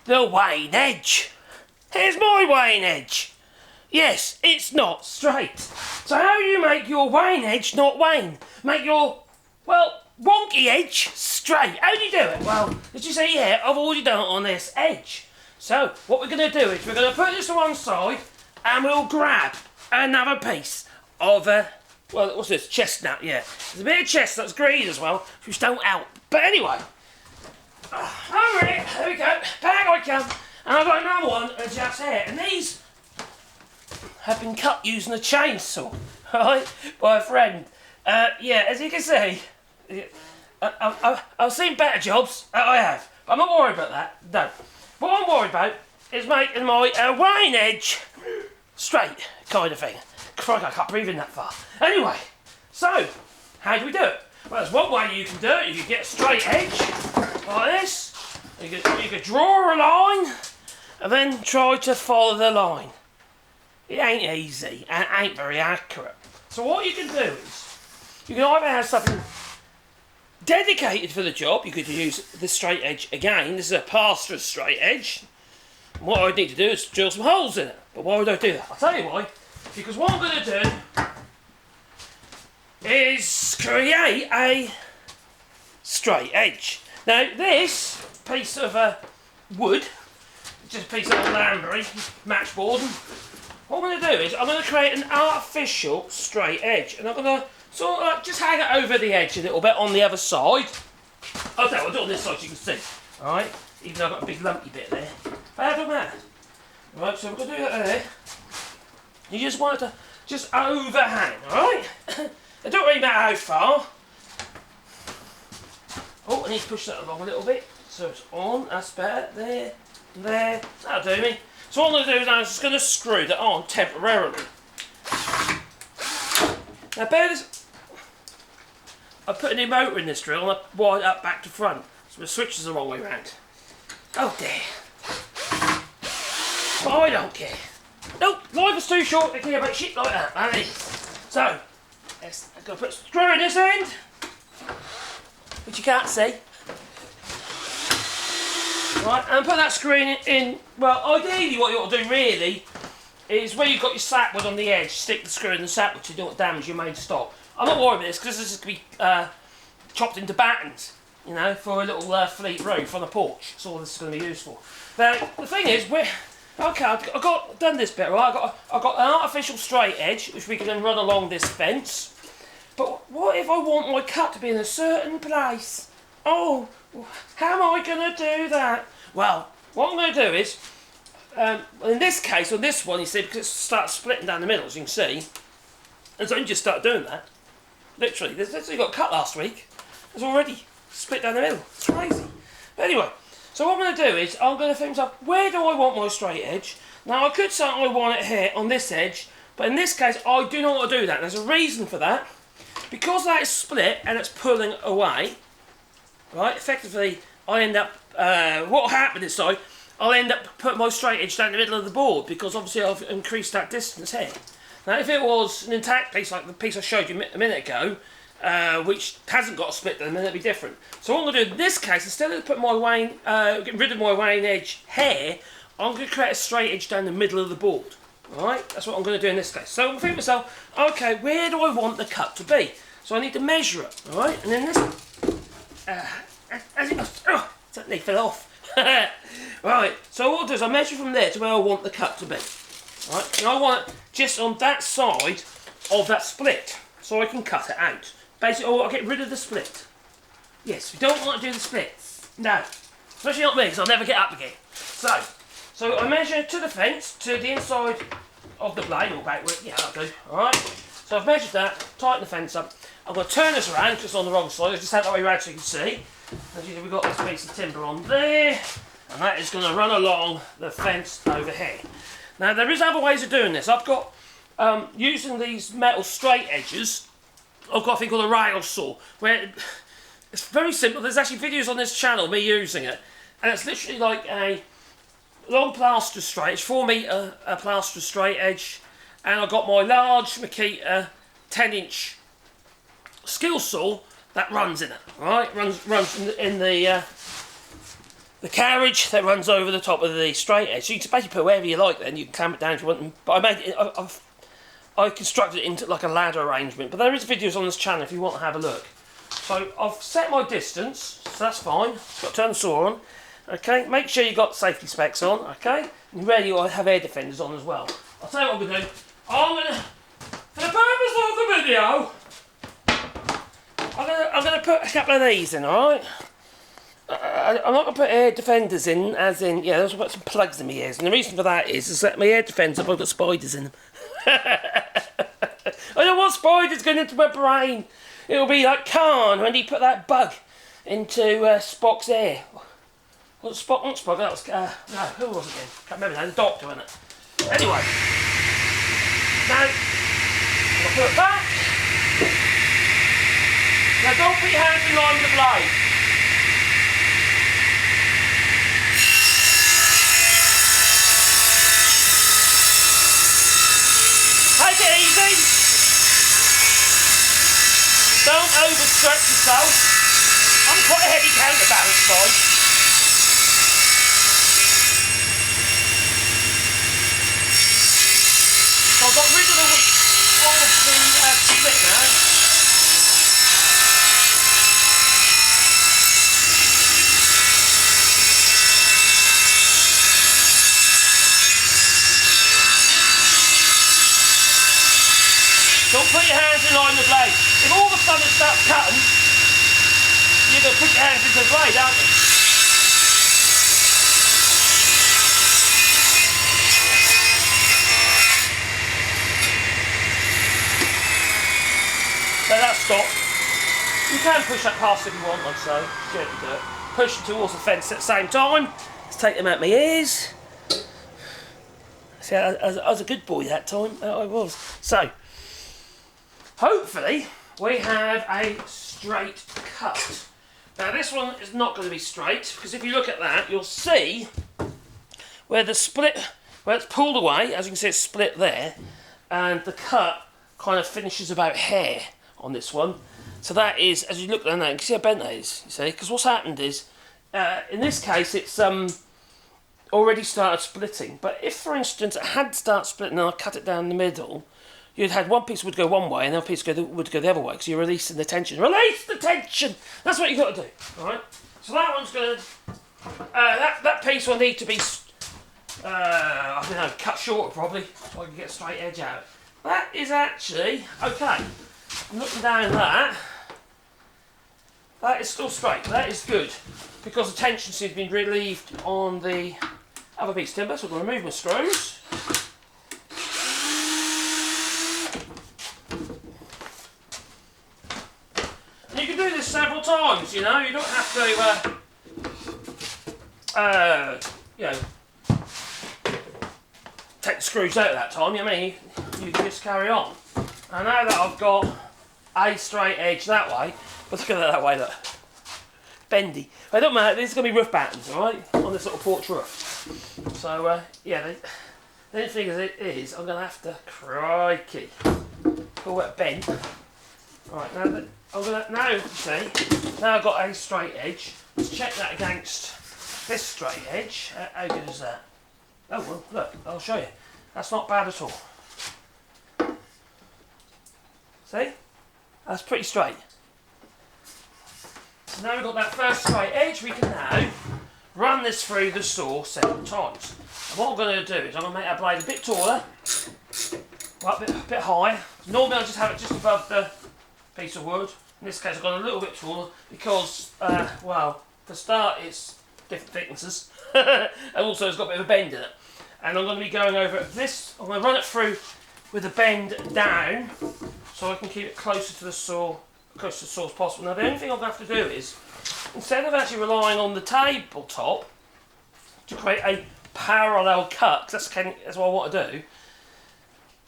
the wane edge. Here's my wane edge. Yes, it's not straight. So how do you make your wane edge not wane? Make your, well, wonky edge straight. How do you do it? Well, as you see here, I've already done it on this edge. So what we're going to do is we're going to put this to one side and we'll grab another piece of well, what's this? Chestnut, yeah. There's a bit of chestnut's green as well, which don't help. But anyway, alright, there we go. Back I come. And I've got another one just here. And these have been cut using a chainsaw, right, by a friend. Yeah, as you can see, I've seen better jobs. I have. But I'm not worried about that. No. What I'm worried about is making my wane edge straight, kind of thing. Crikey, I can't breathe in that far. Anyway, so, how do we do it? Well, there's one way you can do it. You can get a straight edge, like this. You can draw a line, and then try to follow the line. It ain't easy, and it ain't very accurate. So what you can do is, you can either have something dedicated for the job. You could use the straight edge again. This is a plaster straight edge. And what I need to do is drill some holes in it. But why would I do that? I'll tell you why. Because what I'm going to do is create a straight edge. Now this piece of wood, just a piece of lamberry, matchboard, what I'm going to do is I'm going to create an artificial straight edge. And I'm going to sort of just hang it over the edge a little bit on the other side. Okay, I'll do it on this side so you can see. Alright, even though I've got a big lumpy bit there. But that don't matter. Right, so we're going to do that there. You just want it to just overhang, alright? It don't really matter how far. Oh, I need to push that along a little bit. So it's on, that's better. There, there. That'll do me. So what I'm going to do is I'm just going to screw that on temporarily. Now bear this. I put a new motor in this drill and I wired it up back to front. So the switch is the wrong way round. Oh dear. But I don't care. Nope, life is too short to care about shit like that, man. So, I'm going to put a screw in this end, which you can't see. Right, and put that screw in, well, ideally what you ought to do really is where you've got your sapwood on the edge, stick the screw in the sapwood so you don't damage your main stock. I'm not worried about this because this is going to be chopped into battens, you know, for a little fleet roof on the porch. That's all this is going to be used for. Now, the thing is, okay, I've done this bit, right? I've got an artificial straight edge, which we can then run along this fence. But what if I want my cut to be in a certain place? Oh, how am I going to do that? Well, what I'm going to do is, in this case, on this one, you see, because it starts splitting down the middle, as you can see, and so you just start doing that. Literally, this got cut last week. It's already split down the middle. It's crazy. But anyway. So what I'm going to do is, I'm going to think up, where do I want my straight edge? Now I could say I want it here, on this edge, but in this case I do not want to do that. There's a reason for that. Because that is split and it's pulling away, right, effectively I end up, what will happen is, I'll end up putting my straight edge down the middle of the board, because obviously I've increased that distance here. Now if it was an intact piece like the piece I showed you a minute ago, which hasn't got a split then it'd be different. So what I'm going to do in this case, instead of putting my wane, getting rid of my wane edge here, I'm going to create a straight edge down the middle of the board. Alright, that's what I'm going to do in this case. So I'm thinking to myself, okay, where do I want the cut to be? So I need to measure it, alright? And then this, as it goes, oh, suddenly fell off. Right, so what I'll do is I measure from there to where I want the cut to be. Alright, and I want it just on that side of that split, so I can cut it out. Basically, I'll get rid of the split. Yes, we don't want to do the splits. No. Especially not me, because I'll never get up again. So I measure to the fence, to the inside of the blade, or backward. Yeah, that'll do. Alright. So I've measured that, tighten the fence up. I'm going to turn this around, because it's on the wrong side. I'll just have that way around so you can see. As you can see, we've got this piece of timber on there. And that is going to run along the fence over here. Now, there is other ways of doing this. I've got, using these metal straight edges, I've got a thing called a rail saw, where it's very simple. There's actually videos on this channel, me using it, and it's literally like a long plaster straight edge, 4 metre plaster straight edge, and I've got my large Makita 10-inch skill saw that runs in it, right? Runs in the the carriage that runs over the top of the straight edge. So you can basically put wherever you like then, you can clamp it down if you want them. But I made it, I constructed it into like a ladder arrangement. But there is videos on this channel if you want to have a look. So I've set my distance, so that's fine. Just got to turn the saw on. Okay, make sure you've got safety specs on, okay? And ready, I have air defenders on as well. I'll tell you what I'm going to do. For the purpose of the video, I'm going to put a couple of these in, alright? I'm not going to put air defenders in, as in, yeah, I've got some plugs in my ears. And the reason for that is that my air defenders, I've got spiders in them. I don't want spiders going into my brain. It'll be like Khan when he put that bug into Spock's ear. What Spock? Not Spock, that was, no, who was it again? Can't remember now, the Doctor, wasn't it? Anyway. Now, I'll put it back. Now don't put your hands in line with the blade. Take it easy. Don't overstretch yourself. I'm quite a heavy counterbalance guy. So I've got rid of all of the split now. Don't put your hands in line with the blade. If all of a sudden it starts cutting, you're going to put your hands into the blade, aren't you? So that's stopped. You can push that past if you want, like so. Gently do it. Push them towards the fence at the same time. Let's take them out my ears. See, I was a good boy that time. I was. So, hopefully, we have a straight cut. Now this one is not going to be straight, because if you look at that, you'll see where the split, where it's pulled away, as you can see it's split there, and the cut kind of finishes about here on this one. So that is, as you look down there, you can see how bent that is, you see, because what's happened is, in this case it's already started splitting, but if for instance it had started splitting and I cut it down the middle, you'd had one piece would go one way and another piece would go the other way, because you're releasing the tension. Release the tension! That's what you've got to do, alright? So that one's going to... that piece will need to be, I don't know, cut shorter probably, so I can get a straight edge out. That is actually, okay, I'm looking down that is still straight, that is good, because the tension seems to be relieved on the other piece of timber, so I'm going to remove my screws. You can do this several times, you know, you don't have to, you know, take the screws out at that time, you know what I mean? You can just carry on. And now that I've got a straight edge that way, but look at that way, look. Bendy. But it don't matter, this is going to be roof battens, alright? On this little porch roof. So, yeah, the only thing is, I'm going to have to, crikey, pull that bend. Alright, now that I'm gonna now I've got a straight edge. Let's check that against this straight edge. How good is that? Oh well, look, I'll show you. That's not bad at all. See? That's pretty straight. So now we've got that first straight edge, we can now run this through the saw several times. And what I'm going to do is I'm going to make that blade a bit taller, well, a bit higher. Normally I just have it just above the piece of wood. In this case I've gone a little bit taller because, well, for start it's different thicknesses and also it's got a bit of a bend in it. And I'm going to be going over this, I'm going to run it through with the bend down so I can keep it closer to the saw as possible. Now the only thing I'm going to have to do is, instead of actually relying on the tabletop to create a parallel cut, because that's what I want to do,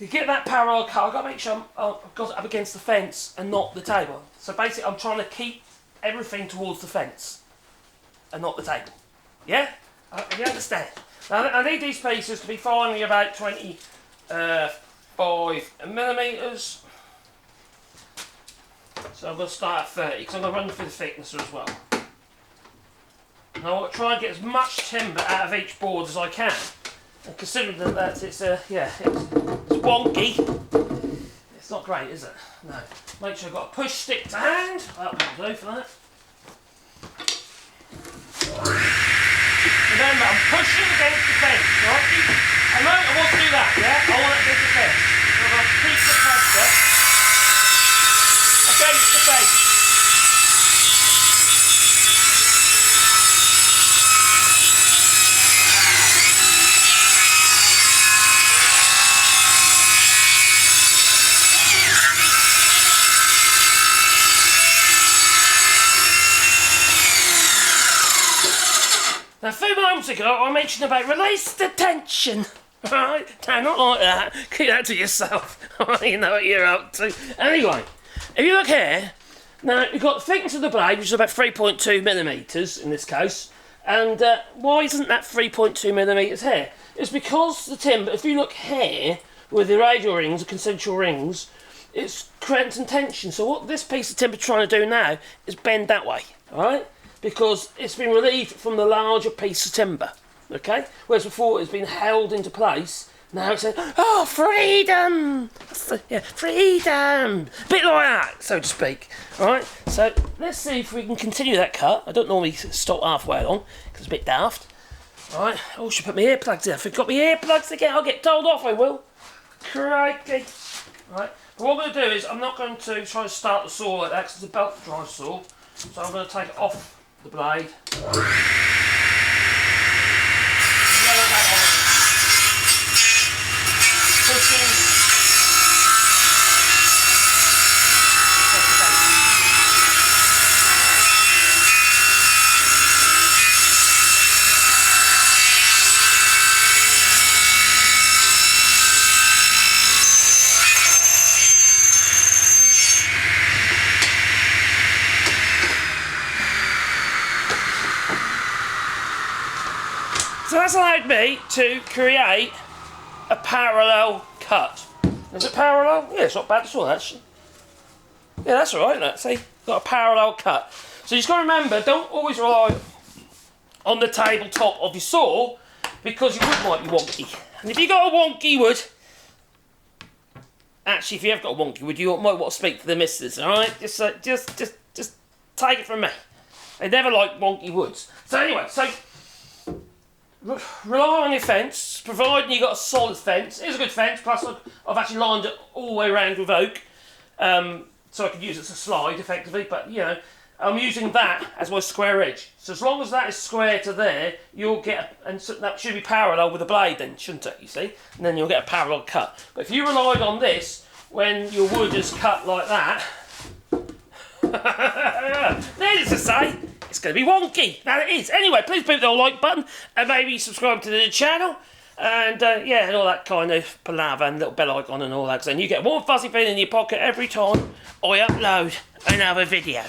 to get that parallel cut, I've got to make sure I've got it up against the fence and not the table. So basically I'm trying to keep everything towards the fence and not the table. Yeah? You understand? Now I need these pieces to be finally about 25 millimetres. So I'm going to start at 30 because I'm going to run through the thicknesser as well. I want to try and get as much timber out of each board as I can. And considering that it's wonky, it's not great, is it? No. Make sure I've got a push stick to hand. That will do for that. Remember, I'm pushing against the fence, right? I know I want to do that, yeah? I want it against the fence. So I'm going to keep the pressure against the fence. Now, a few moments ago, I mentioned about release the tension. Right? No, not like that. Keep that to yourself. You know what you're up to. Anyway, if you look here, now you've got the thickness of the blade, which is about 3.2 millimetres in this case. And why isn't that 3.2 millimetres here? It's because the timber, if you look here, with the radial rings, the concentric rings, it's creating some tension. So what this piece of timber is trying to do now is bend that way, alright? Because it's been relieved from the larger piece of timber, okay? Whereas before it's been held into place, now it's saying, oh, freedom! Yeah, freedom! A bit like that, so to speak. Alright, so let's see if we can continue that cut. I don't normally stop halfway along, because it's a bit daft. Alright, I should put my earplugs in. I forgot my earplugs again, I'll get told off, I will. Crikey. Right, but what I'm going to do is, I'm not going to try to start the saw like that, because it's a belt drive saw. So I'm going to take it off the blade. Pushing. So that's allowed me to create a parallel cut. Is it parallel? Yeah, it's not bad at all, actually. Yeah, that's alright, isn't it? See? Got a parallel cut. So you just got to remember, don't always rely on the tabletop of your saw, because your wood might be wonky. And if you've got a wonky wood, actually, if you have got a wonky wood, you might want to speak to the missus, alright? Just take it from me. They never like wonky woods. So anyway, rely on your fence, providing you've got a solid fence. It is a good fence, plus I've actually lined it all the way around with oak, so I could use it as a slide effectively, but you know, I'm using that as my square edge. So as long as that is square to there, you'll get, and so that should be parallel with the blade then, shouldn't it, you see? And then you'll get a parallel cut. But if you relied on this, when your wood is cut like that, needless to say, it's going to be wonky. Now it is. Anyway, please beat the like button and maybe subscribe to the channel. And yeah, and all that kind of palaver and little bell icon and all that. So then you get a warm fuzzy feeling in your pocket every time I upload another video.